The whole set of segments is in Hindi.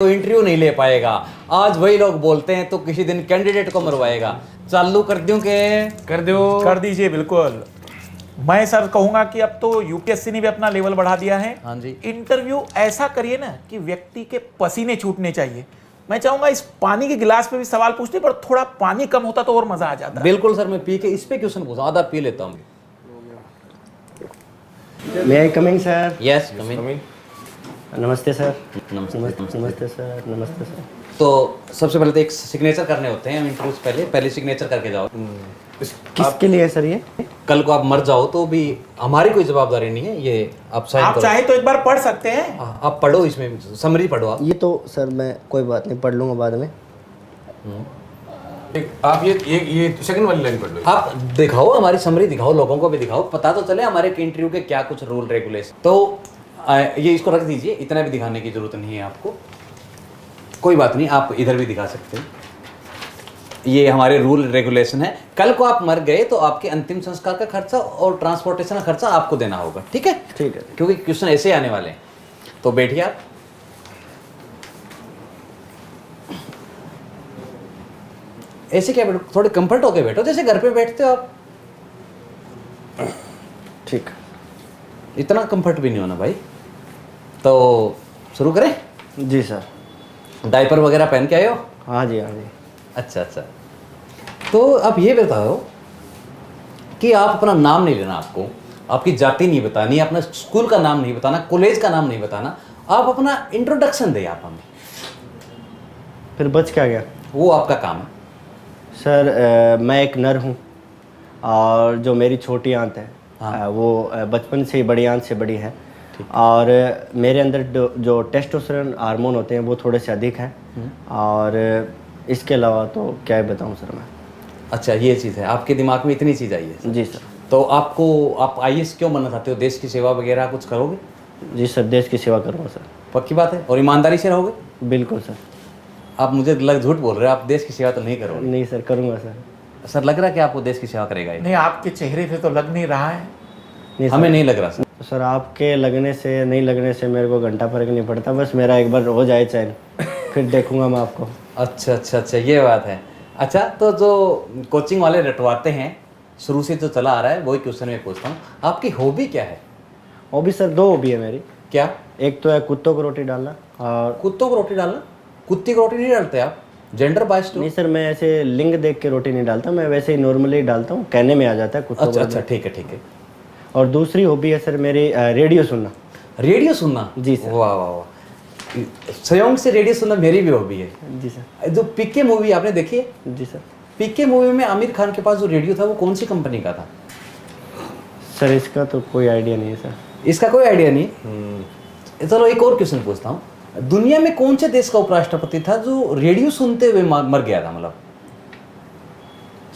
तो इंटरव्यू नहीं ले पाएगा। आज वही लोग बोलते हैं तो किसी दिन कैंडिडेट को मरवाएगा। चालू कर दूं के? कर दो, कर दीजिए बिल्कुल। मैं सर कहूंगा कि अब तो यूपीएससी ने भी अपना लेवल बढ़ा दिया है। हाँ जी। इंटरव्यू ऐसा करिए ना कि व्यक्ति के पसीने छूटने चाहिए। मैं चाहूंगा इस पानी के गिलास पे भी सवाल पूछते, पर थोड़ा पानी कम होता तो और मजा आ जाता। बिल्कुल सर, मैं पी के इस पे क्वेश्चन पूछा, आधा पी लेता हूँ। May I coming sir? Yes coming. नमस्ते सर। नमस्ते। नमस्ते सर। नमस्ते सर। तो सबसे पहले तो एक सिग्नेचर करने होते हैं इंटरव्यू से पहले सिग्नेचर करके जाओ। किसके लिए सर ये? कल को आप मर जाओ तो भी हमारी कोई जवाबदारी नहीं है, ये आप साइन आप करो। चाहे तो एक बार पढ़ सकते हैं। आप पढ़ो, इसमें समरी पढ़ो आप। ये तो सर मैं कोई बात नहीं, पढ़ लूंगा बाद में। आप ये सेकंड वाली लाइन पढ़ लो। आप दिखाओ, हमारी समरी दिखाओ, लोगों को भी दिखाओ, पता तो चले हमारे इंटरव्यू के क्या कुछ रूल रेगुलेशन। तो ये इसको रख दीजिए, इतना भी दिखाने की जरूरत नहीं है आपको। कोई बात नहीं, आप इधर भी दिखा सकते हैं। ये हमारे रूल रेगुलेशन है। कल को आप मर गए तो आपके अंतिम संस्कार का खर्चा और ट्रांसपोर्टेशन का खर्चा आपको देना होगा, ठीक है? ठीक है। क्योंकि क्वेश्चन ऐसे आने वाले हैं। तो बैठिए आप। ऐसे क्या बैठो, थोड़े कंफर्ट होके बैठो, जैसे घर पे बैठते हो आप। ठीक। इतना कंफर्ट भी नहीं होना भाई। तो शुरू करें? जी सर। डायपर वगैरह पहन के आए हो? हाँ जी, हाँ जी। अच्छा अच्छा। तो आप ये बताओ कि आप अपना नाम नहीं लेना, आपको आपकी जाति नहीं बतानी, अपना स्कूल का नाम नहीं बताना, कॉलेज का नाम नहीं बताना, आप अपना इंट्रोडक्शन दें आप हमें। फिर बच क्या गया? वो आपका काम है सर। मैं एक नर हूँ और जो मेरी छोटी आंत है, हाँ। वो बचपन से ही बड़ी आंत से बड़ी है। और मेरे अंदर जो टेस्टोस्टेरोन हार्मोन होते हैं वो थोड़े से अधिक हैं। और इसके अलावा तो क्या ही बताऊं सर मैं। अच्छा, ये चीज़ है आपके दिमाग में, इतनी चीज़ आई है। जी सर। तो आप आईएएस क्यों बनना चाहते हो? देश की सेवा वगैरह कुछ करोगे? जी सर, देश की सेवा करूँगा सर। पक्की बात है? और ईमानदारी से रहोगे? बिल्कुल सर। आप मुझे झूठ बोल रहे हो, आप देश की सेवा तो नहीं करोगे? नहीं सर, करूँगा सर। सर लग रहा है कि आपको देश की सेवा करेगा ये? नहीं, आपके चेहरे पे तो लग नहीं रहा है। नहीं हमें नहीं लग रहा सर। सर, आपके लगने से नहीं लगने से मेरे को घंटा फर्क नहीं पड़ता, बस मेरा एक बार हो जाए चैन, फिर देखूंगा मैं आपको। अच्छा अच्छा अच्छा, ये बात है। अच्छा, तो जो कोचिंग वाले रटवाते हैं, शुरू से जो चला आ रहा है वही क्वेश्चन मैं पूछता हूँ, आपकी हॉबी क्या है? हॉबी सर दो हॉबी है मेरी। क्या? एक तो है कुत्तों को रोटी डालना। और कुत्तों को रोटी डालना? कुत्ती को रोटी नहीं डालते आप? जेंडर बाइस्ड हो? नहीं सर, मैं ऐसे लिंग देख के रोटी नहीं डालता, मैं वैसे ही नॉर्मली डालता हूँ, कहने में आ जाता है कुत्तों को। अच्छा अच्छा, ठीक है ठीक है। और दूसरी हॉबी है सर मेरी रेडियो सुनना। रेडियो सुनना? जी सर। वाह वाह वाह, संयोग से रेडियो सुनना मेरी भी हॉबी है। जी सर। जो पीके मूवी आपने देखी है? जी सर। पीके मूवी में आमिर खान के पास जो रेडियो था वो कौन सी कंपनी का था? सर इसका तो कोई आइडिया नहीं है सर। इसका कोई आइडिया नहीं? चलो एक और क्वेश्चन पूछता हूँ, दुनिया में कौन से देश का उपराष्ट्रपति था जो रेडियो सुनते हुए मर गया था? मतलब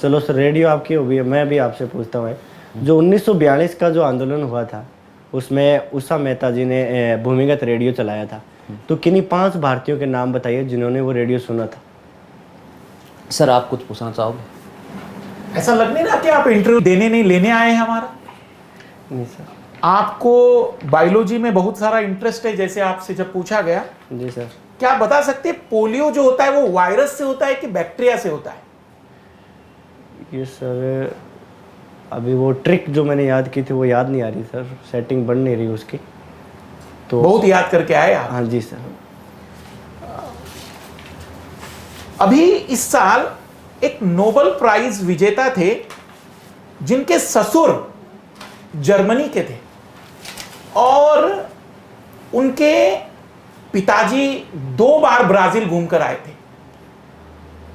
चलो सर, रेडियो आपकी हॉबी है, मैं भी आपसे पूछता हूँ, जो 1942 का जो आंदोलन हुआ था उसमें उषा मेहता जी ने भूमिगत रेडियो चलाया था, तो किन्हीं 5 भारतीयों के नाम बताइए जिन्होंने वो रेडियो सुना था। सर आप कुछ पूछना चाहोगे? ऐसा लग नहीं रहा कि आप इंटरव्यू देने नहीं, लेने आए हैं हमारा। नहीं सर। आपको बायोलॉजी में बहुत सारा इंटरेस्ट है, जैसे आपसे जब पूछा गया। जी सर। क्या आप बता सकते हैं पोलियो जो होता है वो वायरस से होता है कि बैक्टीरिया से होता है? ये सर अभी वो ट्रिक जो मैंने याद की थी वो याद नहीं आ रही सर, सेटिंग बन नहीं रही उसकी, तो बहुत याद करके आए आप। हाँ जी सर। अभी इस साल एक नोबेल प्राइज विजेता थे जिनके ससुर जर्मनी के थे और उनके पिताजी 2 बार ब्राजील घूमकर आए थे।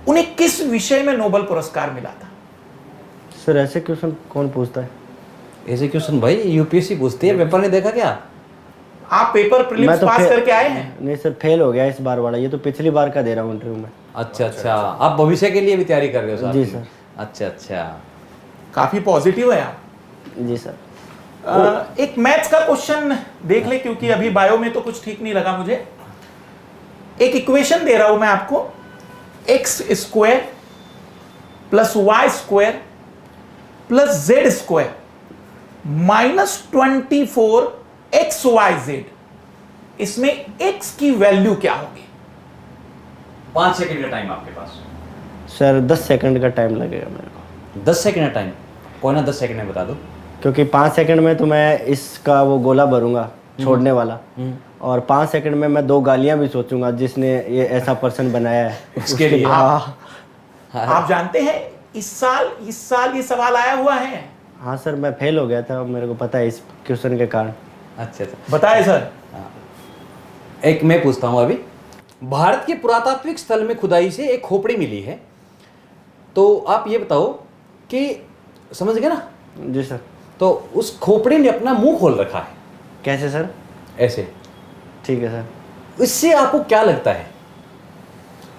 उन्हें किस विषय में नोबेल पुरस्कार मिला था? सर ऐसे क्वेश्चन कौन पूछता है? ऐसे क्वेश्चन भाई यूपीएससी पूछती है, पेपर ने देखा क्या? आप पेपर प्रीलिम्स पास करके आए हैं? नहीं सर, फेल हो गया इस बार वाला, ये तो पिछली बार का दे रहा हूँ इंटरव्यू में। अच्छा अच्छा, आप भविष्य के लिए भी तैयारी कर रहे हो? जी सर। अच्छा अच्छा, काफी पॉजिटिव है आप। जी सर। एक मैथ्स का क्वेश्चन देख ले, क्योंकि अभी बायो में तो कुछ ठीक नहीं लगा मुझे। एक इक्वेशन दे रहा हूं मैं आपको, x square plus y square plus z square -24 XYZ, इसमें x की वैल्यू क्या होगी? 5 सेकंड का टाइम आपके पास। सर 10 सेकंड का टाइम लगेगा मेरे को। 10 सेकंड का टाइम, कोई ना 10 सेकंड में बता दो। क्योंकि 5 सेकंड में तो मैं इसका वो गोला भरूंगा छोड़ने वाला, और 5 सेकंड में मैं 2 गालियां भी सोचूंगा जिसने ये ऐसा पर्सन बनाया है उसके लिए। हाँ आप जानते हैं इस साल ये सवाल आया हुआ है। हाँ सर, मैं फेल हो गया था, मेरे को पता है इस क्वेश्चन के कारण। अच्छा अच्छा, बताए सर। एक मैं पूछता हूँ अभी। भारत के पुरातात्विक स्थल में खुदाई से एक खोपड़ी मिली है, तो आप ये बताओ कि, समझ गए ना? जी सर। तो उस खोपड़ी ने अपना मुंह खोल रखा है। कैसे सर? ऐसे। ठीक है सर। इससे आपको क्या लगता है,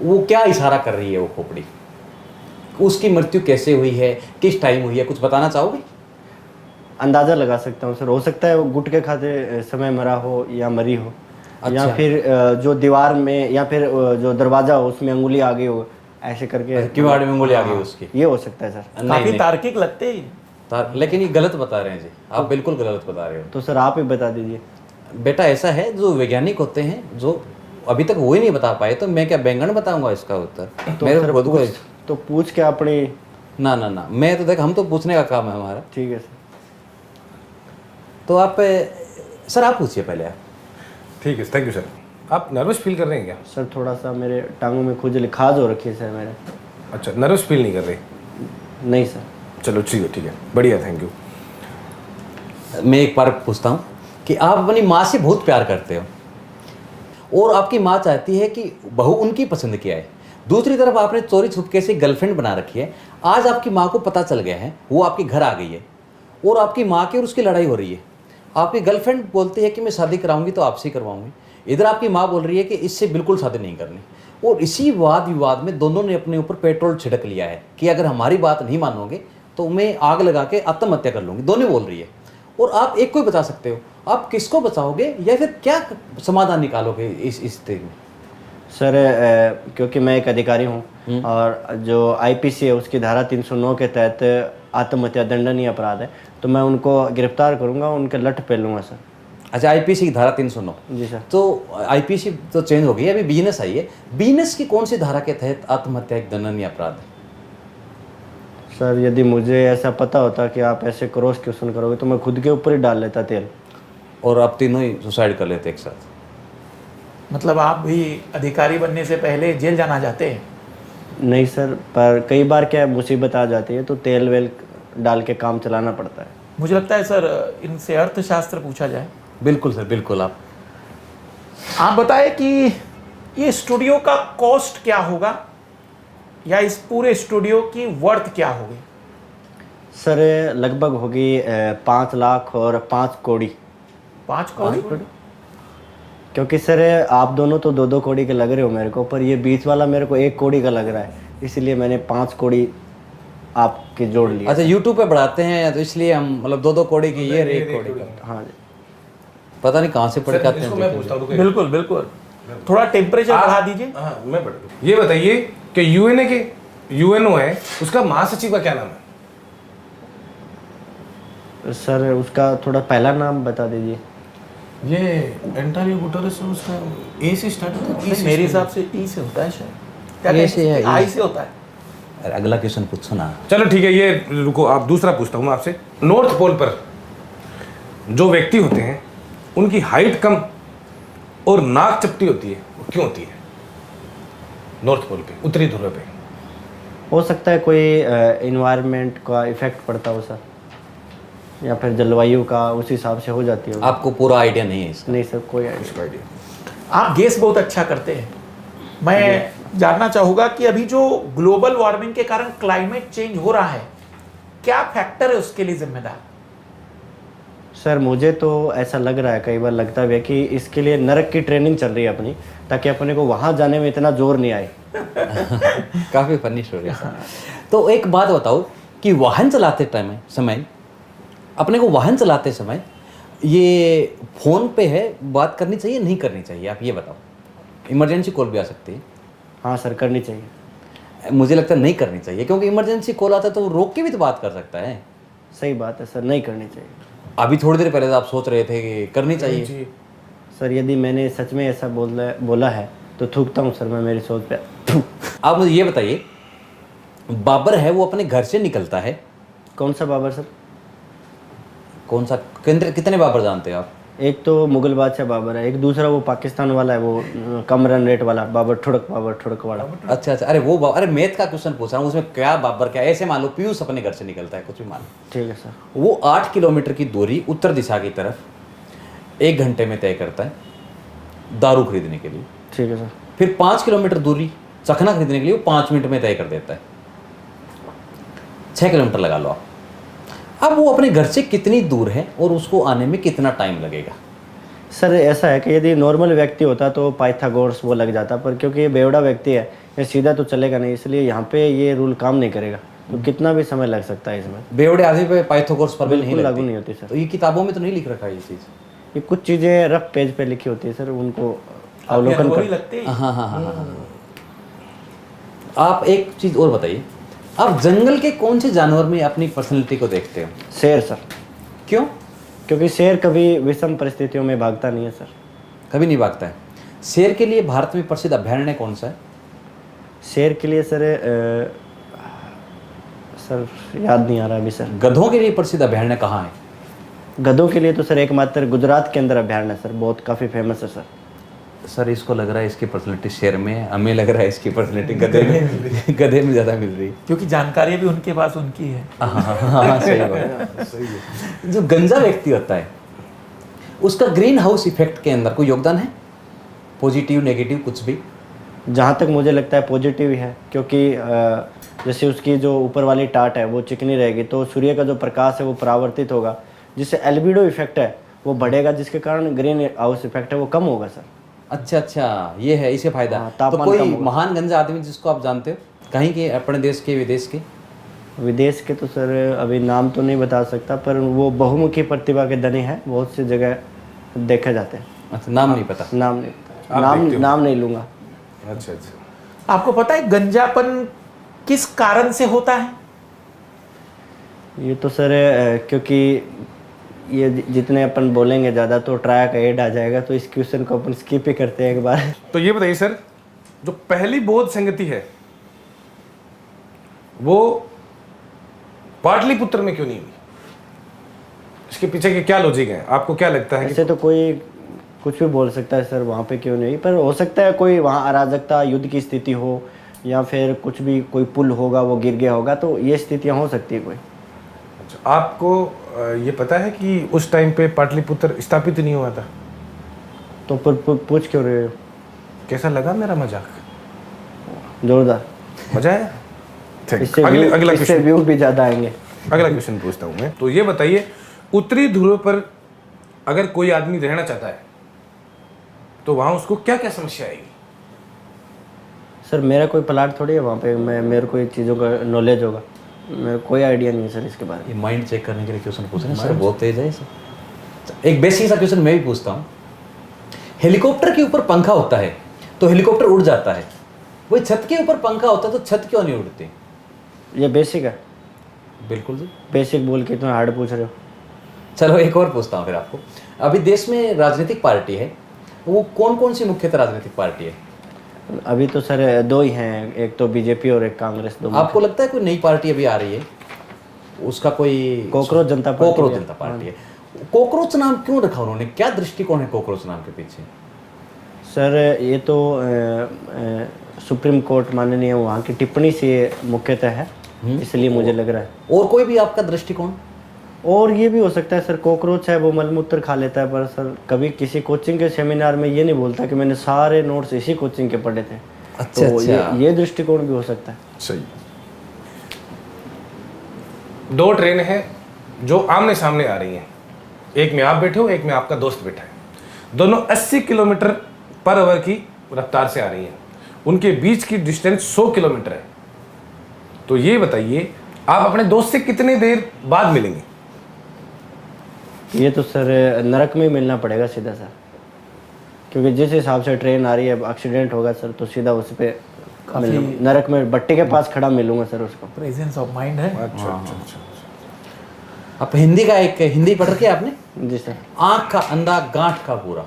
वो क्या इशारा कर रही है वो खोपड़ी? उसकी मृत्यु कैसे हुई है, किस टाइम हुई है, कुछ बताना चाहोगे? अंदाज़ा लगा सकता हूँ सर, हो सकता है वो गुटके खाते समय मरा हो या मरी हो। अच्छा। या फिर जो दीवार में, या फिर जो दरवाजा हो उसमें अंगुली आ गई हो, ऐसे करके किवाड़ में अंगुली आ गई उसकी। ये हो सकता है सर। नहीं, काफी नहीं। तार्किक लगते हैं। लेकिन ये गलत बता रहे हैं जी, आप बिल्कुल गलत बता रहे हो। तो सर आप ही बता दीजिए। बेटा ऐसा है, जो वैज्ञानिक होते हैं जो अभी तक वो ही नहीं बता पाए, तो मैं क्या बैंगन बताऊंगा इसका उत्तर? तो मेरे सर खुद को तो पूछ के अपनी। ना ना ना, मैं तो देख, हम तो पूछने का काम है हमारा। ठीक है सर। तो आप सर आप पूछिए पहले आप। ठीक है, थैंक यू सर। आप नर्वस फील कर रहे हैं क्या? सर थोड़ा सा मेरे टांगों में खुजली खाज हो रखी है सर मेरे। अच्छा, नर्वस फील नहीं कर रहे? नहीं सर। चलो ठीक है, बढ़िया, थैंक यू। मैं एक बार पूछता हूँ कि आप अपनी माँ से बहुत प्यार करते हो, और आपकी माँ चाहती है कि बहू उनकी पसंद की आए। दूसरी तरफ आपने चोरी छुपके से गर्लफ्रेंड बना रखी है। आज आपकी माँ को पता चल गया है, वो आपके घर आ गई है, और आपकी माँ की और उसकी लड़ाई हो रही है। आपकी गर्लफ्रेंड बोलती है कि मैं शादी कराऊंगी तो आपसे ही करवाऊंगी। इधर आपकी माँ बोल रही है कि इससे बिल्कुल शादी नहीं करनी। और इसी वाद विवाद में दोनों ने अपने ऊपर पेट्रोल छिड़क लिया है कि अगर हमारी बात नहीं मानोगे तो मैं आग लगा के आत्महत्या कर लूँगी। दोनों बोल रही है, और आप एक को ही बचा सकते हो। आप किसको बचाओगे, या फिर क्या समाधान निकालोगे इस स्थिति में? सर क्योंकि मैं एक अधिकारी हूँ, और जो आईपीसी है उसकी धारा 309 के तहत आत्महत्या दंडनीय अपराध है, तो मैं उनको गिरफ्तार करूँगा, उनके लठ पे लूँगा सर। अच्छा, आईपीसी की धारा 309। जी सर। तो आईपीसी तो चेंज हो गई है, अभी बीएनएस आई है। बीएनएस की कौन सी धारा के तहत आत्महत्या एक दंडनीय अपराध है? सर यदि मुझे ऐसा पता होता कि आप ऐसे क्रॉस क्वेश्चन करोगे तो मैं खुद के ऊपर ही डाल लेता तेल। और आप तीनों ही सुसाइड कर लेते एक साथ? मतलब आप भी अधिकारी बनने से पहले जेल जाना चाहते हैं? नहीं सर, पर कई बार क्या मुसीबत आ जाती है तो तेल वेल डाल के काम चलाना पड़ता है। मुझे लगता है सर इनसे अर्थशास्त्र पूछा जाए। बिल्कुल सर, बिल्कुल। आप बताएं कि ये स्टूडियो का कॉस्ट क्या होगा, या इस पूरे स्टूडियो की वर्थ क्या होगी? सर लगभग होगी 5 लाख और 5 कौड़ी। 5 करोड़? क्योंकि सर आप दोनों तो 2-2 कौड़ी के लग रहे हो मेरे को, पर ये बीच वाला मेरे को 1 कौड़ी का लग रहा है, इसीलिए मैंने 5 कौड़ी आपके जोड़ लिया। अच्छा, यूट्यूब पे बढ़ाते हैं तो इसलिए हम मतलब 2-2 कौड़ी की ये 1 कौड़ी का। हाँ जी। पता नहीं कहाँ से पढ़ के आते इसको हैं। मैं पूछता हूँ, रुको। बिल्कुल बिल्कुल, थोड़ा टेम्परेचर बढ़ा दीजिए। हाँ, मैं बढ़ा दूँ। ये बताइए कि यूएनओ है, उसका महासचिव का क्या नाम है? सर उसका थोड़ा पहला नाम बता दीजिए। ये एंटारियो गुटेरेस, उसका ए से स्टार्ट होता है। नहीं, मेरे हिसाब से ई से होता है शायद। क्या ए से है, आई से होता है। अरे अगला क्वेश्चन पूछो ना। चलो ठीक है, ये रुको, आप दूसरा पूछता हूँ मैं आपसे। नॉर्थ पोल पर जो व्यक्ति होते हैं उनकी हाइट कम और नाक चपटी होती है, वो क्यों होती है? नॉर्थ पोल पे, उत्तरी ध्रुव पे। हो सकता है कोई इन्वायरमेंट का इफेक्ट पड़ता हो सर, या फिर जलवायु का, उस हिसाब से हो जाती है। आपको पूरा आइडिया नहीं है इसका? नहीं सर, कोई इसका आइडिया। आप गेस बहुत अच्छा करते हैं। मैं जानना चाहूंगा कि अभी जो ग्लोबल वार्मिंग के कारण क्लाइमेट चेंज हो रहा है, क्या फैक्टर है उसके लिए जिम्मेदार? सर मुझे तो ऐसा लग रहा है, कई बार लगता भी है कि इसके लिए नरक की ट्रेनिंग चल रही है अपनी, ताकि अपने को वहाँ जाने में इतना जोर नहीं आए। काफ़ी फनी स्टोरी है। तो एक बात बताओ कि वाहन चलाते समय अपने को वाहन चलाते समय ये फ़ोन पे है बात करनी चाहिए नहीं करनी चाहिए, आप ये बताओ? इमरजेंसी कॉल भी आ सकती है। हाँ सर, करनी चाहिए। मुझे लगता है नहीं करनी चाहिए, क्योंकि इमरजेंसी कॉल आता है तो वो रोक के भी तो बात कर सकता है। सही बात है सर, नहीं करनी चाहिए। अभी थोड़ी देर पहले तो आप सोच रहे थे कि करनी चाहिए। सर यदि मैंने सच में ऐसा बोला है तो थूकता हूँ सर मैं मेरी सोच पे। आप मुझे ये बताइए, बाबर है वो अपने घर से निकलता है, कौन सा बाबर सर? कौन सा, कितने बाबर जानते हैं आप? एक तो मुगल बादशाह बाबर है, एक दूसरा वो पाकिस्तान वाला है, वो कम रन रेट वाला बाबर ठुड़क वाला। अच्छा अच्छा, अरे वो अरे मैथ का क्वेश्चन पूछ रहा हूँ, उसमें क्या बाबर क्या, ऐसे मान लो पीयूष अपने घर से निकलता है, कुछ भी मान लो, ठीक है सर। वो 8 किलोमीटर की दूरी उत्तर दिशा की तरफ 1 घंटे में तय करता है दारू खरीदने के लिए। ठीक है सर। फिर 5 किलोमीटर दूरी चखना खरीदने के लिए वो 5 मिनट में तय कर देता है, 6 किलोमीटर लगा लो आप। अब वो अपने घर से कितनी दूर है और उसको आने में कितना टाइम लगेगा? सर ऐसा है कि यदि नॉर्मल व्यक्ति होता तो पाइथागोरस वो लग जाता, पर क्योंकि ये बेवड़ा व्यक्ति है, ये सीधा तो चलेगा नहीं, इसलिए यहाँ पे ये रूल काम नहीं करेगा, तो कितना भी समय लग सकता है इसमें। बेवड़े आदमी पे पाइथागोरस फॉर्मूला नहीं लागू नहीं होती सर। तो ये किताबों में तो नहीं लिख रखा है ये चीज़? ये कुछ चीज़ें रफ पेज पे लिखी होती है सर, उनको अवलोकन कर। लगते हैं। हाँ हाँ हाँ हाँ। आप एक चीज़ और बताइए, आप जंगल के कौन से जानवर में अपनी पर्सनैलिटी को देखते हो? शेर सर। क्यों? क्योंकि शेर कभी विषम परिस्थितियों में भागता नहीं है सर। कभी नहीं भागता है। शेर के लिए भारत में प्रसिद्ध अभयारण्य कौन सा है? शेर के लिए सर सर याद नहीं आ रहा अभी सर। गधों के लिए प्रसिद्ध अभयारण्य कहाँ है? गधों के लिए तो सर एकमात्र गुजरात के अंदर अभयारण्य है सर, बहुत काफ़ी फेमस है सर। सर इसको लग रहा है इसकी पर्सनैलिटी शेर में है, हमें लग रहा है इसकी पर्सनैलिटी गधे में गधे में ज़्यादा मिल रही है, क्योंकि जानकारी भी उनके पास उनकी है। हाँ सही बात है। जो गंजा व्यक्ति होता है उसका ग्रीन हाउस इफेक्ट के अंदर कोई योगदान है? पॉजिटिव नेगेटिव कुछ भी? जहाँ तक मुझे लगता है पॉजिटिव ही है, क्योंकि जैसे उसकी जो ऊपर वाली टाट है वो चिकनी रहेगी, तो सूर्य का जो प्रकाश है वो परावर्तित होगा, जिससे एल्बिडो इफेक्ट है वो बढ़ेगा, जिसके कारण ग्रीन हाउस इफेक्ट है वो कम होगा सर। अच्छा अच्छा, ये है इसे फायदा। हाँ, तो तापमान कोई कम होगा। महान गंजा आदमी जिसको आप जानते हो कहीं के, अपने देश के विदेश के? विदेश के तो सर अभी नाम तो नहीं बता सकता, पर वो बहुमुखी प्रतिभा के धनी है, बहुत सी जगह देखे जाते हैं। अच्छा, नाम नहीं पता? नाम नहीं पता, आप देखते हो? नाम नहीं लूँगा। अच्छा अच्छा। आपको पता है गंजापन किस कारण से होता है? ये तो सर क्योंकि ये जितने अपन बोलेंगे ज़्यादा तो ट्राया का एड आ जाएगा, तो इस क्वेश्चन को अपन स्किप ही करते हैं एक बार। तो ये बताइए सर, जो पहली बौद्ध संगति है वो पाटलिपुत्र में क्यों नहीं हुई? इसके पीछे के क्या लॉजिक है? आपको क्या लगता है ऐसे तो कोई कुछ भी बोल सकता है सर, वहाँ पे क्यों नहीं, पर हो सकता है कोई वहाँ अराजकता, युद्ध की स्थिति हो, या फिर कुछ भी, कोई पुल होगा वो गिर गया होगा, तो ये स्थितियाँ हो सकती है कोई। अच्छा, आपको ये पता है कि उस टाइम पे पाटलिपुत्र स्थापित नहीं हुआ था? तो पूछ क्यों रहे हो? कैसा लगा मेरा मजाक? जोरदार। मजा आया? इससे अगला इससे क्वेश्चन, व्यू भी ज़्यादा आएंगे। अगला क्वेश्चन पूछता हूँ मैं। तो ये बताइए, उत्तरी ध्रुव पर अगर कोई आदमी रहना चाहता है तो वहाँ उसको क्या क्या समस्या आएगी? सर मेरा कोई प्लाट थोड़ी है वहाँ पे, मेरे को ये चीज़ों का नॉलेज होगा, मेरे को कोई आइडिया नहीं है सर इसके बारे में। ये माइंड चेक करने के लिए क्वेश्चन पूछ रहे हैं सर, बहुत तेज है सर। एक बेसिक सा क्वेश्चन मैं भी पूछता हूँ, हेलीकॉप्टर के ऊपर पंखा होता है तो हेलीकॉप्टर उड़ जाता है, वही छत के ऊपर पंखा होता है तो छत क्यों नहीं उड़ती? ये बेसिक है। बिल्कुल जी। बेसिक बोल के इतना हार्ड पूछ रहे हो। चलो एक और पूछता हूँ फिर आपको, अभी देश में राजनीतिक पार्टी है, वो कौन कौन सी मुख्यतः राजनीतिक पार्टी है? अभी तो सर दो ही हैं, एक तो बीजेपी और एक कांग्रेस। दो आपको लगता है कोई नई पार्टी अभी आ रही है, उसका कोई? कॉकरोच जनता पार्टी। कॉकरोच जनता पार्टी है। कॉकरोच नाम क्यों रखा उन्होंने, क्या दृष्टिकोण है कॉकरोच नाम के पीछे? सर ये तो सुप्रीम कोर्ट माननीय वहाँ की टिप्पणी से मुख्यतः है, इसलिए मुझे लग रहा है। और कोई भी आपका दृष्टिकोण? और ये भी हो सकता है सर, कॉकरोच है वो मलमूत्र खा लेता है, पर सर कभी किसी कोचिंग के सेमिनार में ये नहीं बोलता कि मैंने सारे नोट्स इसी कोचिंग के पढ़े थे। अच्छा, तो अच्छा। ये दृष्टिकोण भी हो सकता है। सही। दो ट्रेन है जो आमने सामने आ रही हैं, एक में आप बैठे हो, एक में आपका दोस्त बैठा है, दोनों 80 किलोमीटर पर आवर की रफ्तार से आ रही हैं, उनके बीच की डिस्टेंस 100 किलोमीटर है। तो ये बताइए, आप अपने दोस्त से कितनी देर बाद मिलेंगे? ये तो सर नरक में मिलना पड़ेगा सीधा सर, क्योंकि जिस हिसाब से ट्रेन आ रही है, एक्सीडेंट होगा सर तो सीधा उस पर नरक में भट्टी के पास खड़ा मिलूंगा सर उसको। प्रेजेंस ऑफ माइंड है। अच्छा अच्छा अच्छा। आप हिंदी का एक हिंदी पढ़ रखे आपने? जी सर। आंख का अंधा गांठ का पूरा।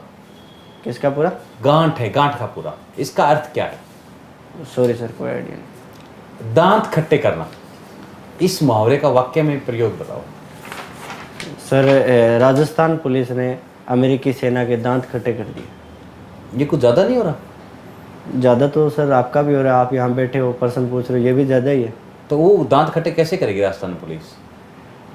किसका पूरा? गांठ है, गांठ का पूरा, इसका अर्थ क्या है? सॉरी सर, कोई आइडिया नहीं। दांत खट्टे करना, इस मुहावरे का वाक्य में प्रयोग बताओ। सर राजस्थान पुलिस ने अमेरिकी सेना के दांत खट्टे कर दिए। ये कुछ ज़्यादा नहीं हो रहा? ज़्यादा तो सर आपका भी हो रहा है, आप यहाँ बैठे हो पर्सन पूछ रहे हो, ये भी ज़्यादा ही है। तो वो दांत खट्टे कैसे करेगी राजस्थान पुलिस?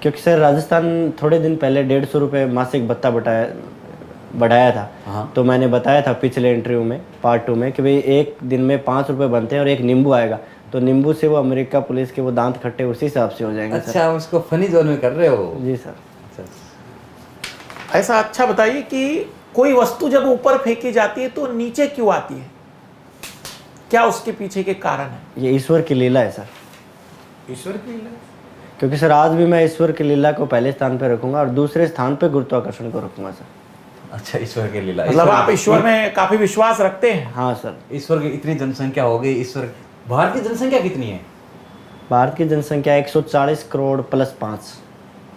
क्योंकि सर राजस्थान थोड़े दिन पहले 150 रुपये मासिक भत्ता बढ़ाया था। हाँ। तो मैंने बताया था पिछले इंटरव्यू में पार्ट 2 में कि भाई एक दिन में 5 रुपये बनते हैं और एक नींबू आएगा, तो नींबू से वो अमेरिका पुलिस के वो दांत खट्टे उसी हिसाब से हो जाएंगे। अच्छा, आप उसको फनी जोन में कर रहे हो? जी सर। ऐसा अच्छा बताइए कि कोई वस्तु जब ऊपर फेंकी जाती है तो नीचे क्यों आती है, क्या उसके पीछे के कारण है? ये ईश्वर की लीला है सर। ईश्वर की लीला? क्योंकि सर आज भी मैं ईश्वर की लीला को पहले स्थान पे रखूंगा और दूसरे स्थान पे गुरुत्वाकर्षण को रखूंगा सर। अच्छा, ईश्वर की लीला। मतलब आप ईश्वर में काफी विश्वास रखते हैं? हाँ सर। ईश्वर की इतनी जनसंख्या हो गई, ईश्वर भारत की जनसंख्या कितनी है? भारत की जनसंख्या 140 करोड़ +5।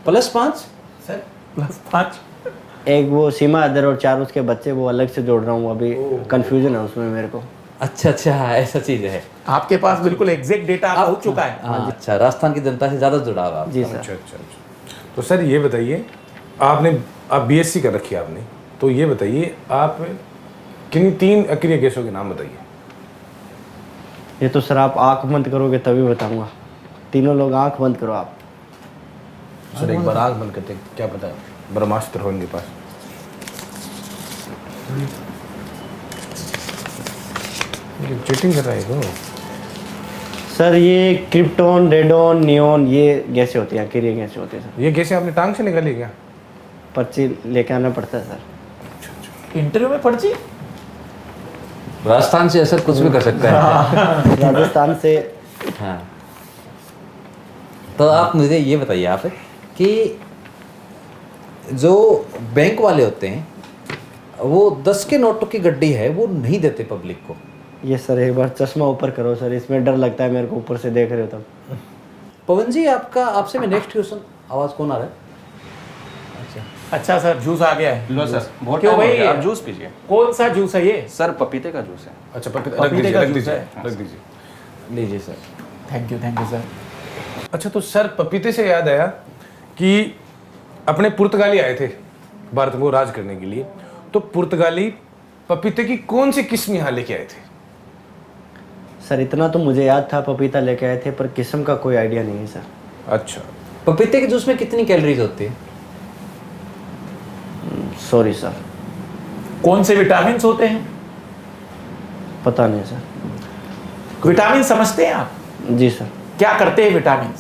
+5? सर +5? एक वो सीमा अदर और 4 उसके बच्चे, वो अलग से जोड़ रहा हूँ, अभी कंफ्यूजन है उसमें मेरे को। अच्छा, ऐसा चीज है। आपके पास बिल्कुल एग्जैक्ट डेटा हो चुका है। हाँ, अच्छा, राजस्थान की जनता से ज्यादा जुड़ाव है आपका। जी सर। अच्छा। तो सर ये बताइए, आप बीएससी कर रखी है आपने, तो ये बताइए आप किन्हीं 3 अक्रिय गैसों के नाम बताइए। ये तो सर आप आंख बंद करोगे तभी बताऊंगा। तीनों लोग आंख बंद करो आप। सर एक बार आँख बंद करते, क्या पता ब्रह्मास्त्र हो इनके पास। चीटिंग कर रहा है वो। सर ये क्रिप्टॉन, रेडॉन, नियोन, ये गैसें होती हैं, अकेली गैसें होती हैं सर। ये गैसें आपने टांग से निकाली क्या? पर्ची लेके आना पड़ता है सर। इंटरव्यू में पर्ची? राजस्थान से ऐसा कुछ भी कर सकता है। राजस्थान से। हाँ, तो आप मुझे ये बताइए आप कि जो बैंक वाले होते हैं वो 10 के नोटों की गड्डी है वो नहीं देते पब्लिक को। ये सर एक बार चश्मा ऊपर करो सर, इसमें डर लगता है मेरे को, ऊपर से देख रहे हो तब। पवन जी, आपसे मैं नेक्स्ट क्वेश्चन। आवाज़ कौन आ रहा है? अच्छा सर, जूस आ गया है। लो सर, बहुत क्यों टाइम हो भाई? गया, आप जूस पीजिए। कौन सा जूस है ये? सर पपीते का जूस है। अच्छा, रख पपीते दीजिए, का रख जूस दीजिए, है। रख दीजिए। लीजिए सर। Thank you sir. अच्छा, तो सर पपीते से याद आया कि अपने पुर्तगाली आए थे भारत को राज करने के लिए, तो पुर्तगाली पपीते की कौन सी किस्म यहाँ लेके आए थे? सर इतना तो मुझे याद था, पपीता लेके आए थे, पर किस्म का कोई आइडिया नहीं है सर। अच्छा, पपीते के जूस में कितनी कैलोरीज होती है? सॉरी सर, कौन से विटामिन होते हैं? पता नहीं सर। विटामिन समझते हैं आप? जी सर। क्या करते हैं विटामिन?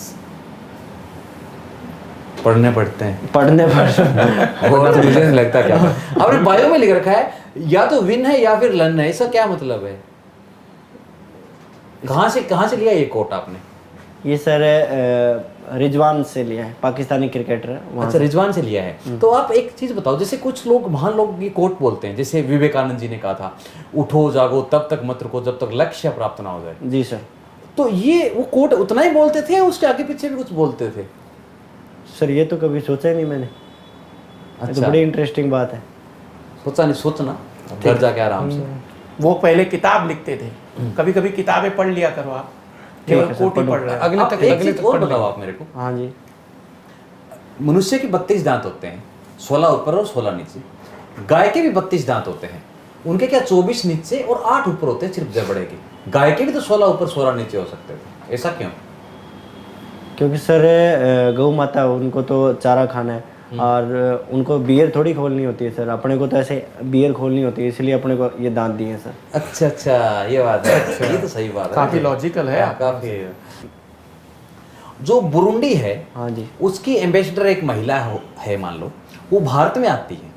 पढ़ने पड़ते हैं। पढ़ने पर वो तो मुझे नहीं लगता। क्या आपने बायो में लिख रखा है, या तो विन है या फिर लन है, इसका क्या मतलब है? कहाँ से लिया ये कोट आपने? ये सर रिजवान से लिया है, पाकिस्तानी क्रिकेटर है वहाँ अच्छा, से। रिजवान से लिया है। तो आप एक चीज बताओ, जैसे कुछ लोग, महान लोग ये कोट बोलते हैं, जैसे विवेकानंद जी ने कहा था, उठो जागो तब तक मत रुको जब तक लक्ष्य प्राप्त ना हो जाए। जी सर। तो ये वो कोट उतना ही बोलते थे या उसके आगे पीछे भी कुछ बोलते थे? सर ये तो कभी सोचा ही नहीं मैंने। ये तो बड़ी इंटरेस्टिंग बात है। सोचा नहीं, सोचना घर जाके आराम से। वो पहले किताब लिखते थे, कभी कभी किताबें पढ़ लिया करो आप, केवल है सर, कोट ही पढ़ पढ़ रहे हैं। अगले आप तक एक अगले चीज तक और पढ़ बताओ लेंगे। आप मेरे को। हाँ जी। मनुष्य के 32 दांत होते हैं, 16 ऊपर और 16 नीचे। गाय के भी 32 दांत होते हैं, उनके क्या 24 नीचे और 8 ऊपर होते हैं सिर्फ जबड़े के। गाय के भी तो 16 ऊपर 16 नीचे हो सकते थे, ऐसा क्यों? क्योंकि सर गौ माता, उनको तो चारा खाना है और उनको बियर थोड़ी खोलनी होती है सर, अपने को तो ऐसे बियर खोलनी होती है, इसलिए अपने को ये दांत दिए हैं सर। अच्छा, ये बात है। ये तो सही बात है, काफी लॉजिकल है। काफी। जो बुरुंडी है, हाँ जी। उसकी एम्बेसडर एक महिला है मान लो, वो भारत में आती है,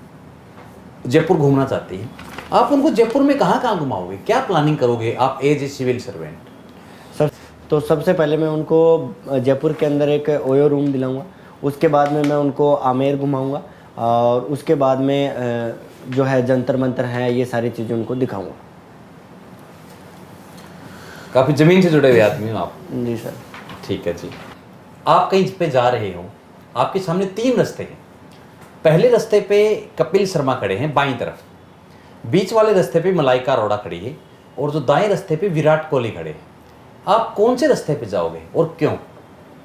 जयपुर घूमना चाहती है, आप उनको जयपुर में कहाँ कहाँ घुमाओगे? क्या प्लानिंग करोगे आप as a civil servant? Sir तो सबसे पहले मैं उनको जयपुर के अंदर एक ओयो रूम दिलाऊंगा, उसके बाद में मैं उनको आमेर घुमाऊंगा और उसके बाद में जो है जंतर मंतर है, ये सारी चीज़ें उनको दिखाऊंगा। काफी जमीन से जुड़े हुए आदमी हो आप। जी सर। ठीक है जी। आप कहीं पे जा रहे हो, आपके सामने 3 रास्ते हैं। पहले रास्ते पे कपिल शर्मा खड़े हैं बाईं तरफ, बीच वाले रास्ते पे मलाइका अरोड़ा खड़ी है, और जो दाएं रास्ते पे विराट कोहली खड़े हैं, आप कौन से रास्ते पे जाओगे और क्यों?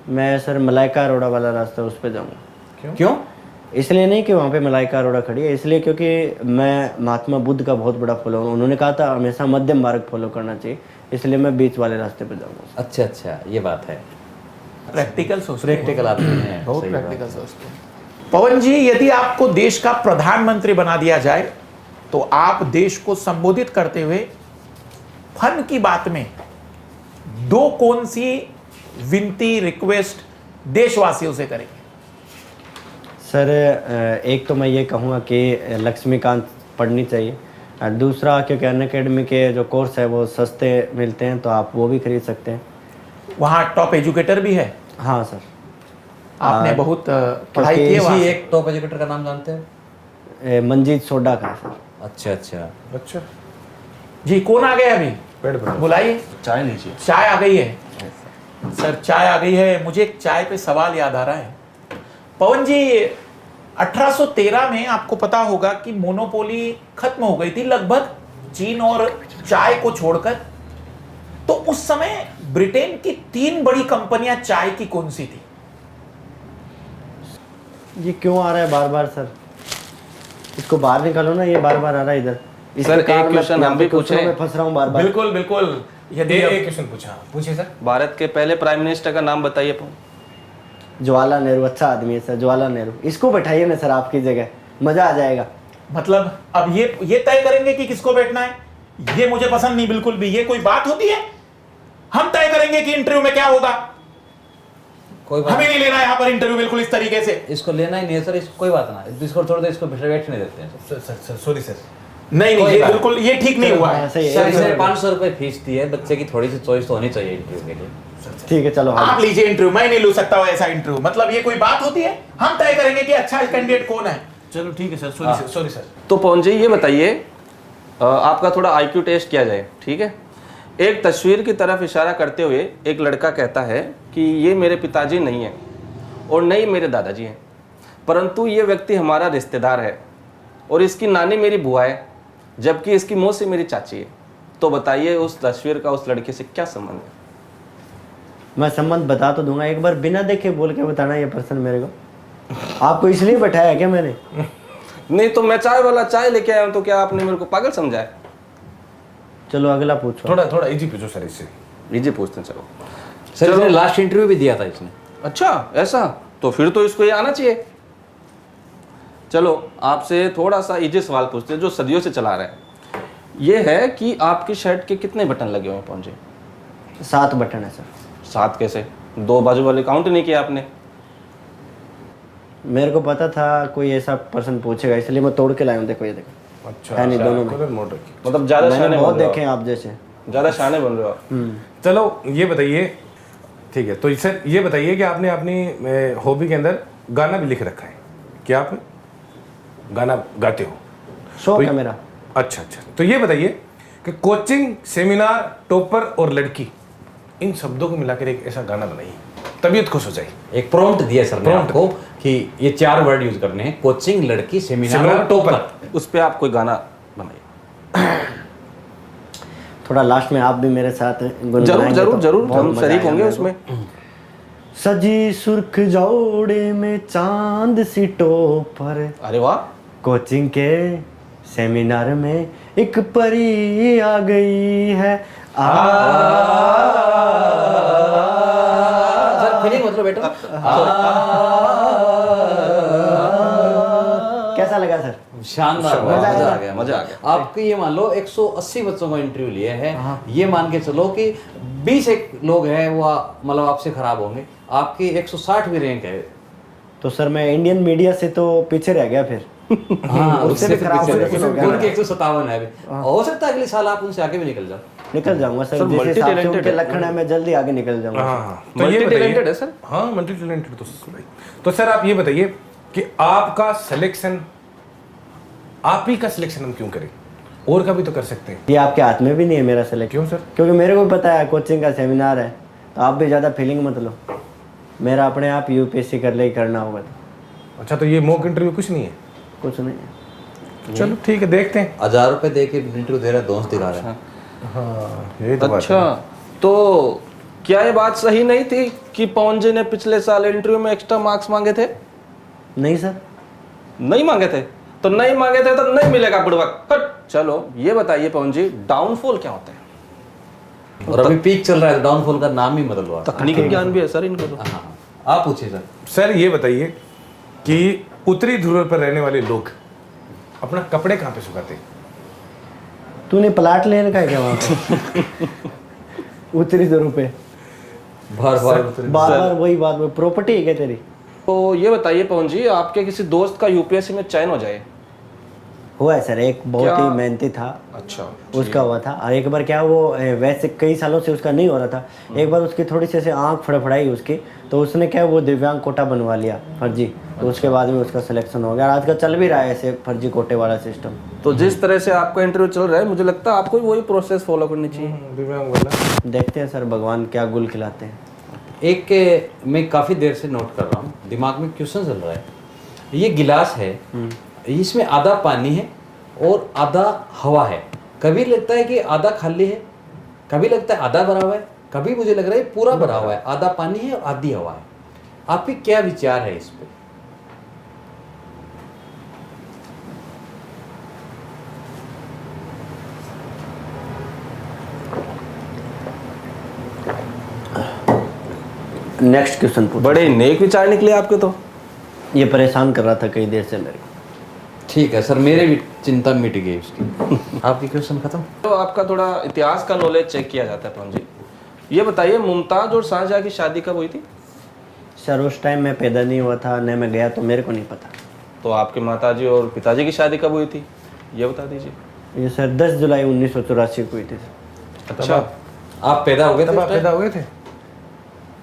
मैं सर मलाइका अरोड़ा वाला रास्ता उस पर जाऊँगा। क्यों? इसलिए नहीं कि वहाँ पे मलाइका अरोड़ा खड़ी है, इसलिए क्योंकि मैं महात्मा बुद्ध का बहुत बड़ा फॉलोअर हूँ। उन्होंने कहा था हमेशा मध्यम मार्ग फॉलो करना चाहिए, इसलिए मैं बीच वाले रास्ते पे जाऊँगा। अच्छा अच्छा, ये बात है। प्रैक्टिकल सोचते हैं, प्रैक्टिकल आदमी हैं, बहुत सही बात प्रैक्टिकल है। सोचते हैं। पवन जी, यदि आपको देश का प्रधानमंत्री बना दिया जाए तो आप देश को संबोधित करते हुए फन की बात में दो कौन सी विनती, रिक्वेस्ट देशवासियों से करेंगे? सर एक तो मैं ये कहूँगा कि लक्ष्मीकांत पढ़नी चाहिए, और दूसरा क्योंकि अनअकैडमी के जो कोर्स है वो सस्ते मिलते हैं, तो आप वो भी खरीद सकते हैं। वहाँ टॉप एजुकेटर भी है। हाँ सर, आपने बहुत पढ़ाई की है क्योंकि वहाँ किसी से। एक टॉप एजुकेटर का नाम जानते हैं? मंजीत सोडा का सर। अच्छा अच्छा। अच्छा, जी, कौन आ गया अभी? पेड़ पर बुलाइए। चाय लीजिए। चाय आ गई है सर, चाय आ गई है। मुझे एक चाय पे सवाल याद आ रहा है। पवन जी, 1813 में आपको पता होगा कि मोनोपोली खत्म हो गई थी लगभग, चीन और चाय को छोड़कर। तो उस समय ब्रिटेन की 3 बड़ी कंपनियां चाय की कौन सी थी? ये क्यों आ रहा है बार बार सर? इसको बाहर निकालो ना, ये बार बार आ रहा है इधर। सर, एक क्वेश्चन हम भी पूछे। मैं फंस रहा हूँ बार बार। बिल्कुल बिल्कुल। यदि एक क्वेश्चन पूछा, पूछिए सर। भारत के पहले प्राइम मिनिस्टर का नाम बताइए। जवाहरलाल नेहरू अच्छा आदमी है सर, जवाहरलाल नेहरू। इसको बैठाइए ना सर आपकी जगह, मजा आ जाएगा। मतलब अब ये तय करेंगे कि किसको बैठना है? ये मुझे पसंद नहीं बिल्कुल भी। ये कोई बात होती है? हम तय करेंगे कि इंटरव्यू में क्या होगा। कोई बात हमें नहीं लेना यहाँ पर इंटरव्यू बिल्कुल इस तरीके से। इसको लेना ही नहीं है सर, इसको कोई बात ना, इसको छोड़ दो, इसको बैठने देते हैं सर। सर सॉरी सर, नहीं कोई ये बात। बिल्कुल ये ठीक नहीं हुआ है। ऐसा ही है। सर इसने 500 रुपए फीस दी है, बच्चे की थोड़ी सी चॉइस तो होनी चाहिए इंटरव्यू के लिए। ठीक है चलो। आप लीजिए इंटरव्यू, मैं नहीं ले सकता हूँ ऐसा इंटरव्यू। मतलब ये कोई बात होती है? हम तय करेंगे कि अच्छा कैंडिडेट कौन है। चलो ठीक है सर, सॉरी सर। तो पवन जी ये बताइए, आपका थोड़ा आईक्यू टेस्ट किया जाए, ठीक है। एक तस्वीर की तरफ इशारा करते हुए एक लड़का कहता है कि ये मेरे पिताजी नहीं है और नहीं मेरे दादाजी हैं, परंतु ये व्यक्ति हमारा रिश्तेदार है और इसकी नानी मेरी बुआ है, जबकि इसकी मौसी मेरी चाची है। तो बताइए उस तस्वीर का उस लड़के से क्या संबंध है? मैं संबंध बता तो दूंगा, एक बार बिना देखे बोल के बताना ये पर्सन मेरे को। आपको इसलिए बैठाया क्या मैंने? नहीं तो मैं चाय वाला चाय लेके आया हूं, तो क्या आपने मेरे को पागल समझा है? चलो अगला पूछो। थोड़ा इजी पूछो सर इससे। लीजिए पूछते हैं। चलो सर इसने लास्ट इंटरव्यू भी दिया था इसने। अच्छा ऐसा, तो फिर तो इसको ये आना चाहिए। चलो आपसे थोड़ा सा इजी सवाल पूछते हैं जो सदियों से चला रहा है। ये है कि आपकी शर्ट के कितने बटन लगे हुए हैं पहुंचे? 7 बटन है सर। 7 कैसे? 2 बाजू वाले काउंट नहीं किया आपने? मेरे को पता था कोई ऐसा पर्सन पूछेगा, इसलिए मैं तोड़ के लाया हूँ। देखो ये देखो। अच्छा, है नहीं, दोनों में। कलर मोड रखी। मतलब ज्यादा मैंने शाने बहुत बन रहे हो देखे हैं आप जैसे। ज्यादा शाने बन रहे हो आप। चलो ये बताइए, ठीक है, तो सर ये बताइए कि आपने अपनी हॉबी के अंदर गाना भी लिख रखा है, क्या आप गाना गाते हो? शौक तो है मेरा। अच्छा, तो ये बताइए कि कोचिंग, सेमिनार, टॉपर और लड़की, इन शब्दों को मिलाकर एक ऐसा गाना बनाइए, तबीयत खुश हो जाए। एक प्रॉम्प्ट दिया सर ने Prompt। आपको कि ये 4 वर्ड यूज करने हैं, कोचिंग, लड़की, सेमिनार और टॉपर। उस पे आप कोई गाना बनाइए। थोड़ा लास्ट में आप भी मेरे साथ जरूर गुनगुनाएंगे जरूर तो जरूर बहुत हम मजा शरीक आएगा होंगे मेरे उसमें। को। सजी सुर्ख जोड़े में चांद सी टोपर, अरे वाह, कोचिंग के सेमिनार में एक परी आ गई है। सर फीलिंग मतलब बेटा कैसा लगा सर? शानदार, मजा मजा आया। आ गया, मजा आ गया। आपके ये मान लो 180 बच्चों का इंटरव्यू लिए है, ये मान के चलो कि 20 एक लोग हैं वो मतलब आपसे खराब होंगे, आपकी 160 भी रैंक है। तो सर मैं इंडियन मीडिया से तो पीछे रह गया फिर। हाँ उससे भी खराब पीछे हो रहे। गया। उनके 157 है अभी। हो सकता है अगले साल आप उनसे आगे भी निकल जाओ। निकल जाऊंगा सर, सर, जिस हिसाब से multi-talented उनके है। लक्षण है मैं जल्दी आगे निकल जाऊंगा। हाँ, तो ये मल्टी टैलेंटेड बताइए। है सर। हाँ, मल्टी टैलेंटेड तो भाई। तो सर आप ये बताइए कि आपका सिलेक्शन, आप ही का सिलेक्शन हम क्यों करें? और का भी तो कर सकते हैं। ये आपके हाथ में भी नहीं है मेरा सेलेक्ट। क्यों सर? क्योंकि मेरे को पता है कोचिंग का सेमिनार है, तो आप भी ज़्यादा फीलिंग मत लो। मेरा अपने आप यूपीएससी कर ले ही करना होगा। अच्छा, तो ये मॉक इंटरव्यू कुछ नहीं है? कुछ नहीं है। चलो ठीक है, देखते हैं। 1000 रुपए दे के इंटरव्यू दे रहा है, दोस्त दिखा रहा है। हाँ ये तो बात अच्छा, है। तो क्या ये बात सही नहीं थी कि पवन जी ने पिछले साल इंटरव्यू में एक्स्ट्रा मार्क्स मांगे थे? नहीं सर। नहीं मांगे थे तो नहीं मांगे थे तो नहीं मिलेगा बुड़बक। हट। चलो ये बताइए पवन जी, डाउनफॉल क्या होता है? और अभी पीक चल रहा है, डाउनफॉल का नाम ही बदलवा। तकनीकी ज्ञान भी है सर इनको तो। हाँ, आप पूछिए सर। सर ये बताइए कि उत्तरी ध्रुव पर रहने वाले लोग अपना कपड़े कहाँ पे सुखाते हैं? तूने प्लाट ले रखा है क्या वहाँ पे? उत्तरी ध्रुव पे बार बार बार बार वही बात, प्रॉपर्टी है क्या तेरी? तो ये बताइए पवन जी, आपके किसी दोस्त का यूपीएससी में चयन हो जाए? हुआ है सर, एक बहुत क्या? ही मेहनती था, अच्छा, उसका हुआ था। और एक बार क्या वो वैसे कई सालों से उसका नहीं हो रहा था, एक बार उसकी थोड़ी सी ऐसे आँख फड़फड़ाई उसकी, तो उसने क्या वो दिव्यांग कोटा बनवा लिया फर्जी, तो उसके बाद में उसका सिलेक्शन हो गया। आजकल चल भी रहा है ऐसे फर्जी कोटे वाला सिस्टम। तो जिस तरह से आपका इंटरव्यू चल रहा है, मुझे लगता है आपको वही प्रोसेस फॉलो करनी चाहिए। दिव्यांग वाला देखते हैं सर भगवान क्या गुल खिलाते हैं। एक मैं काफ़ी देर से नोट कर रहा हूँ, दिमाग में क्वेश्चन चल रहा है। ये गिलास है, इसमें आधा पानी है और आधा हवा है। कभी लगता है कि आधा खाली है, कभी लगता है आधा भरा हुआ है, कभी मुझे लग रहा है पूरा भरा हुआ है, आधा पानी है और आधी हवा है। आपके क्या विचार है इस पे? नेक्स्ट क्वेश्चन पूछ। बड़े नेक विचार निकले आपके तो। ये परेशान कर रहा था कई देर से मेरे को। ठीक है सर, मेरे भी चिंता मिट गई उसकी। आपकी क्वेश्चन खत्म? तो आपका थोड़ा इतिहास का नॉलेज चेक किया जाता है पवन जी। ये बताइए, मुमताज और शाहजहां की शादी कब हुई थी? सर उस टाइम मैं पैदा नहीं हुआ था, न मैं गया, तो मेरे को नहीं पता। तो आपके माताजी और पिताजी की शादी कब हुई थी, ये बता दीजिए। ये सर 10 जुलाई 1984 को हुई थी सर। अच्छा, आप पैदा हो गए थे तब उस आप टाइम? पैदा हुए थे?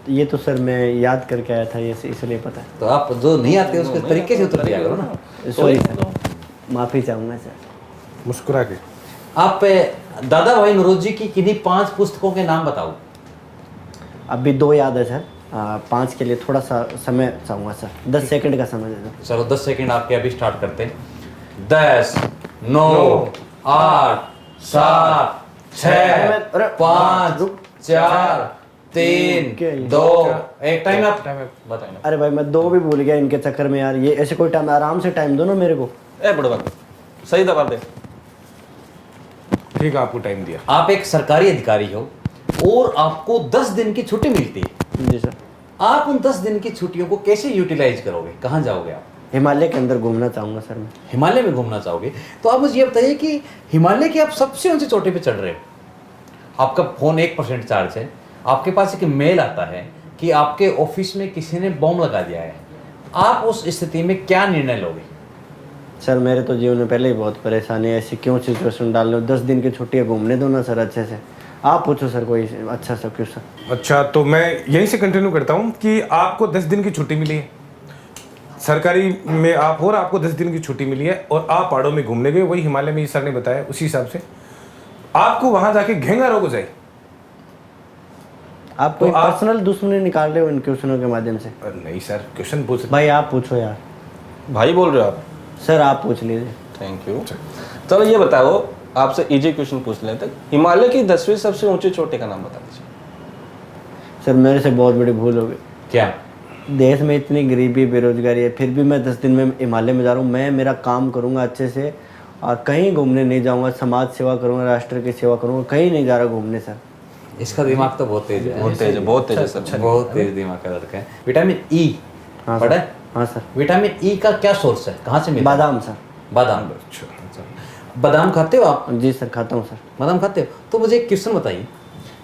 ये तो सर मैं याद करके आया था, ये इसलिए पता है। तो आप जो नहीं आते उसके तरीके से उत्तर दिया करो ना। सॉरी सर, माफ़ी चाहूँगा सर। मुस्कुरा के। आप दादा भाई नौरोजी की किन्हीं 5 पुस्तकों के नाम बताओ। अभी 2 याद है सर, 5 के लिए थोड़ा सा समय चाहूँगा सर, 10 सेकंड का समय दे दो। चलो 10 सेकंड आपके अभी स्टार्ट करते हैं। 10, 9, 8, 7, 6, 5, 4, 3, 2, 1। टाइम आप बताइए ना। अरे भाई मैं 2 भी भूल गया इनके चक्कर में यार। ये ऐसे कोई टाइम, आराम से टाइम दो ना मेरे को। ए बुड़बक, सही जवाब दे। ठीक है, आपको टाइम दिया। आप एक सरकारी अधिकारी हो और आपको 10 दिन की छुट्टी मिलती है। जी सर। आप उन 10 दिन की छुट्टियों को कैसे यूटिलाइज करोगे? कहाँ जाओगे आप? हिमालय के अंदर घूमना चाहूँगा सर मैं। हिमालय में घूमना चाहोगे? तो आप मुझे ये बताइए कि हिमालय की आप सबसे ऊंची चोटी पे चढ़ रहे हो, आपका फोन 1% चार्ज है, आपके पास एक मेल आता है कि आपके ऑफिस में किसी ने बॉम्ब लगा दिया है, आप उस स्थिति में क्या निर्णय लोगे? सर मेरे तो जीवन में पहले ही बहुत परेशानी है, ऐसी क्यों सिचुएशन डाल रहे हो? 10 दिन की छुट्टियाँ घूमने दो ना सर अच्छे से। आप पूछो सर कोई अच्छा सा क्वेश्चन। अच्छा, तो मैं यहीं से कंटिन्यू करता हूँ कि आपको 10 दिन की छुट्टी मिली है, सरकारी में आप हो और आपको 10 दिन की छुट्टी मिली है और आप पहाड़ों में घूमने गए, वही हिमालय में सर ने बताया, उसी हिसाब से आपको वहां जाके घेंगा रोग हो जाए। आप कोई तो आप- पर्सनल दुश्मनी निकाल रहे हो इन क्वेश्चनों के माध्यम से? नहीं सर, क्वेश्चन पूछ। भाई आप पूछो यार। भाई बोल रहे हो आप? सर आप पूछ लीजिए। Thank you. चलो ये बताओ, आपसे इजी क्वेश्चन पूछ लेते हैं। हिमालय की 10वीं सबसे ऊंची चोटी का नाम बता दीजिए। सर मेरे से बहुत बड़ी भूल हो गई। क्या? देश में इतनी गरीबी बेरोजगारी है, फिर भी मैं 10 दिन में हिमालय में जा रहा हूँ। मैं मेरा काम करूँगा अच्छे से और कहीं घूमने नहीं जाऊँगा, समाज सेवा करूँगा, राष्ट्र की सेवा करूँगा, कहीं नहीं जा रहा घूमने सर। इसका दिमाग तो बहुत तेज है। बहुत तेज है, बहुत तेज है सर। बहुत तेज दिमाग का लड़का है। विटामिन ई हाँ पढ़ा सर। है? हाँ सर। विटामिन ई का क्या सोर्स है, कहाँ से मिलता है? बादाम सर। बादाम। अच्छा, बादाम खाते हो आप? जी सर खाता हूँ सर। बादाम खाते हो? तो मुझे एक क्वेश्चन बताइए,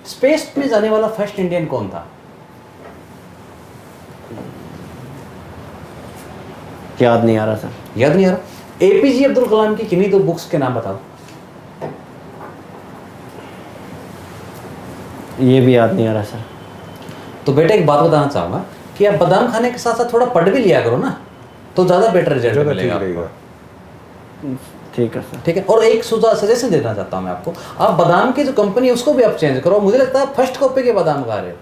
स्पेस में जाने वाला फर्स्ट इंडियन कौन था? याद नहीं आ रहा सर। याद नहीं आ रहा? एपीजे अब्दुल कलाम की किन्हीं 2 बुक्स के नाम बताओ। ये भी याद नहीं आ रहा सर। तो बेटा एक बात बताना चाहूंगा कि आप बादाम खाने के साथ साथ थोड़ा पढ़ भी लिया करो ना, तो ज्यादा बेटर रिजल्ट ज़्यादा मिलेगा ठीक आपको। रहेगा। ठीक है सर। ठीक है। और एक सजेशन देना चाहता हूँ मैं आपको, आप बादाम की जो कंपनी है उसको भी आप चेंज करो। मुझे लगता है आप फर्स्ट कॉपी के बादाम खा रहे हो।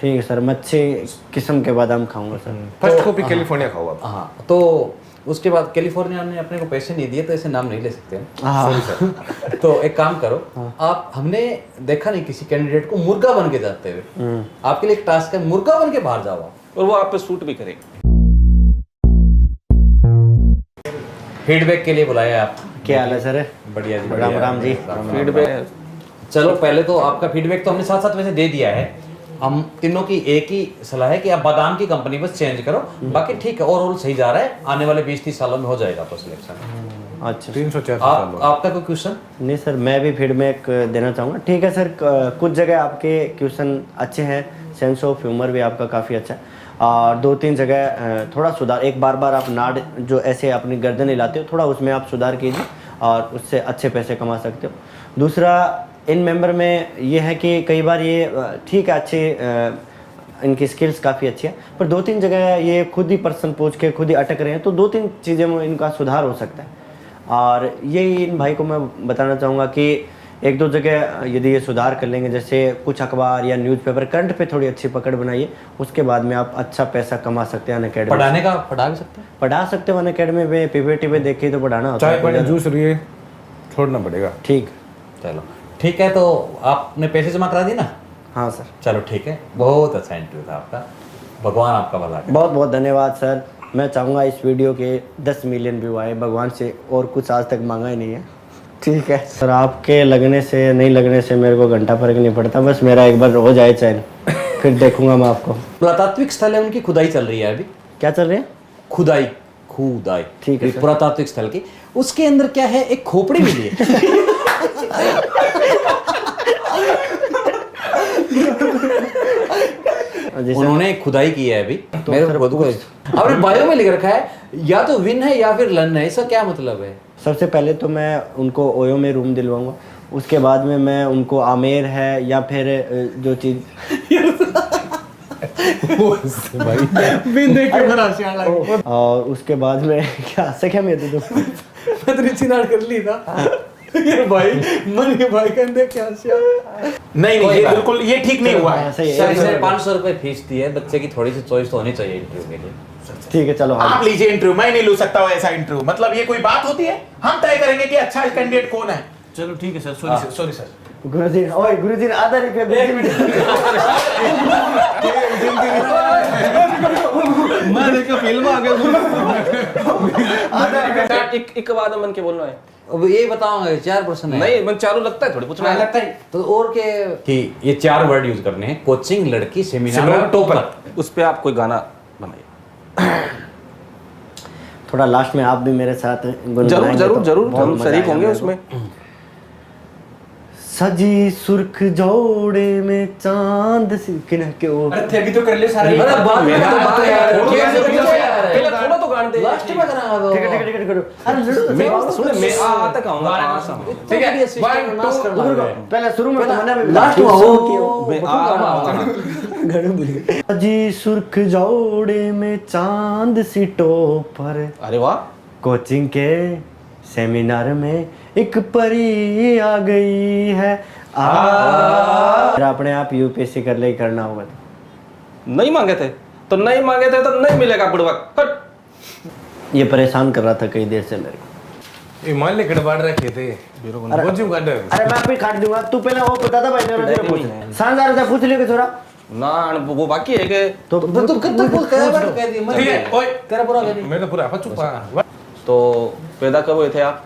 ठीक है सर, मैं अच्छे किस्म के बादाम खाऊंगा सर। फर्स्ट कॉपी कैलिफोर्निया खाओ आप। हाँ, तो उसके बाद कैलिफोर्निया ने अपने को पैसे नहीं दिए तो ऐसे नाम नहीं ले सकते हम। हाँ। Sorry sir. तो एक काम करो, आप, हमने देखा नहीं किसी कैंडिडेट को मुर्गा बन के जाते हुए। आपके लिए एक टास्क है, मुर्गा बन के बाहर जाओ आप। और वो आप पे सूट भी करेगा। फीडबैक के लिए बुलाया आप। क्या हाल है सर? बढ़िया जी, राम राम जी। फीडबैक चलो पहले तो आपका फीडबैक तो हमने साथ साथ वैसे दे दिया है। हम तीनों की एक ही सलाह है कि आप बादाम की कंपनी बस चेंज करो, बाकी ठीक है, ओवरऑल सही जा रहा है। आने वाले 20-30 सालों में हो जाएगा आपका सिलेक्शन। अच्छा 300-400 आप, आपका कोई क्वेश्चन? नहीं सर, मैं भी फीडबैक देना चाहूँगा। ठीक है सर, कुछ जगह आपके क्वेश्चन अच्छे हैं, सेंस ऑफ ह्यूमर भी आपका काफ़ी अच्छा है, और 2-3 जगह थोड़ा सुधार, एक बार आप नाड़ जो ऐसे अपनी गर्दन हिलाते हो, थोड़ा उसमें आप सुधार कीजिए और उससे अच्छे पैसे कमा सकते हो। दूसरा, इन मेंबर में ये है कि कई बार ये ठीक है, अच्छे इनकी स्किल्स काफ़ी अच्छी है, पर 2-3 जगह ये खुद ही पर्सन पूछ के खुद ही अटक रहे हैं, तो 2-3 चीज़ें में इनका सुधार हो सकता है। और यही इन भाई को मैं बताना चाहूँगा कि 1-2 जगह यदि ये सुधार कर लेंगे, जैसे कुछ अखबार या न्यूज़पेपर करंट पे थोड़ी अच्छी पकड़ बनाइए, उसके बाद में आप अच्छा पैसा कमा सकते हैं। अनअकैडमी पढ़ाने का पढ़ा भी सकते हैं, पढ़ा सकते हो। अनअकैडमी में पीपीटी पे देखे तो पढ़ाना होता चाय है। पानी जूस लिए छोड़ना पड़ेगा। ठीक, चलो ठीक है। तो आपने पैसे जमा करा दिए ना? हाँ सर। चलो ठीक है, बहुत अच्छा इंटरव्यू था आपका, भगवान आपका भला करे। बहुत बहुत धन्यवाद सर। मैं चाहूँगा इस वीडियो के 10 मिलियन व्यू आए, भगवान से और कुछ आज तक मांगा ही नहीं है। ठीक है सर, आपके लगने से नहीं लगने से मेरे को घंटा फर्क नहीं पड़ता, बस मेरा एक बार हो जाए चैन, फिर देखूंगा मैं आपको। पुरातात्विक स्थल है, उनकी खुदाई चल रही है अभी। क्या चल रही है? खुदाई। ठीक है सर। पुरातात्विक स्थल की, उसके अंदर क्या है, एक खोपड़ी मिली है। उन्होंने खुदाई की है अभी। तो मेरे खुद को अपने बायो में लिख रखा है, या तो विन है या फिर लन है। इसका क्या मतलब है? सबसे पहले तो मैं उनको ओयो में रूम दिलवाऊंगा, उसके बाद में मैं उनको आमेर है या फिर जो चीज और उसके बाद में क्या से क्या मैं दे दूं? मैं तो नीचे नाड़ कर ली था ये भाई, मन के भाई कहते क्या नहीं ये बिल्कुल ये ठीक नहीं हुआ है। सही सर, है। इसने 500 रुपए फीस दी है, बच्चे की थोड़ी सी चॉइस तो होनी चाहिए इंटरव्यू के लिए। ठीक है चलो। आप लीजिए इंटरव्यू, मैं नहीं ले सकता हूँ ऐसा इंटरव्यू। मतलब ये कोई बात होती है? हम तय करेंगे कि अच्छा कैंडिडेट कौन है। चलो ठीक है सर, सॉरी सर। गुरुजी, ओए गुरुजी आधा रुपया मैं देखो फिल्म आ गया। एक बात मन के बोलना है। अब ये बताऊंगा 4 प्रश्न है। नहीं, मन चारों लगता है, थोड़ी पूछना है। लगता है तो और के कि ये 4 वर्ड यूज करने हैं, कोचिंग, लड़की, सेमिनार, टॉपर। उस पे आप कोई गाना बनाइए। थोड़ा लास्ट में आप भी मेरे साथ जरूर जरूर जरूर हम शरीक होंगे उसमें। सजी सुर्ख जोड़े में चांद सिकन के ओ। अरे थे भी तो कर ले सारे। अरे बात में तो बात यार, पहले थोड़ा तो गान दे। लास्ट में करांगा तो। ठीक है करो। अरे मैं सुन, मैं आ तक आऊंगा। ठीक है, 1 2 पहले शुरू में तो मना भी लास्ट में हो मैं सजी सुर्ख जोड़े में चांद सी टोपर। अरे वाह। कोचिंग के सेमिनार में एक परी आ गई है। अपने आप यूपीएससी कर ले, करना होगा। नहीं मांगे थे तो नहीं मांगे थे तो नहीं मिलेगा बुढ़वा। ये परेशान कर रहा था कई देर से मेरे को। ये मान ले गड़बड़ रखे थे। अरे मैं भी काट दूंगा, तू पहले वो बता था भाई। शानदार था, पूछ लियो छोरा ना, वो बाकी है के तो तुम कब तक बोल कह दी मत। ठीक है, ओए तेरा बुरा कर दी। मैं तो पूरा चुप। तो पैदा कब हुए थे आप?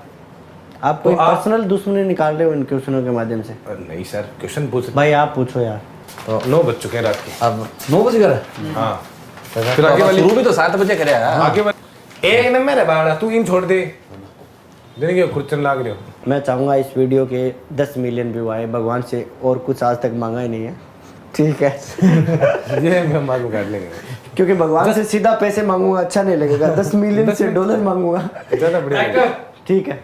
आप कोई पर्सनल दुश्मनी निकाल रहे हो इन क्वेश्चनों के माध्यम से? नहीं सर, क्वेश्चन पूछ। भाई आप पूछो यार। तो 9 बज चुके हैं रात के। अब 9 बजे कर। हाँ, फिर आगे वाली शुरू भी तो 7 बजे करे यार। आगे वाली एक नंबर है बाड़ा, तू इन छोड़ दे। देने के खुरचन लाग रहे हो। मैं चाहूँगा इस वीडियो के 10 मिलियन व्यू आए, भगवान से और कुछ आज तक मांगा ही नहीं है। ठीक है ये हम बाद में काट लेंगे, क्योंकि भगवान से सीधा पैसे मांगूंगा अच्छा नहीं लगेगा। 10 मिलियन से डॉलर मांगूंगा, ज्यादा बढ़िया। ठीक है।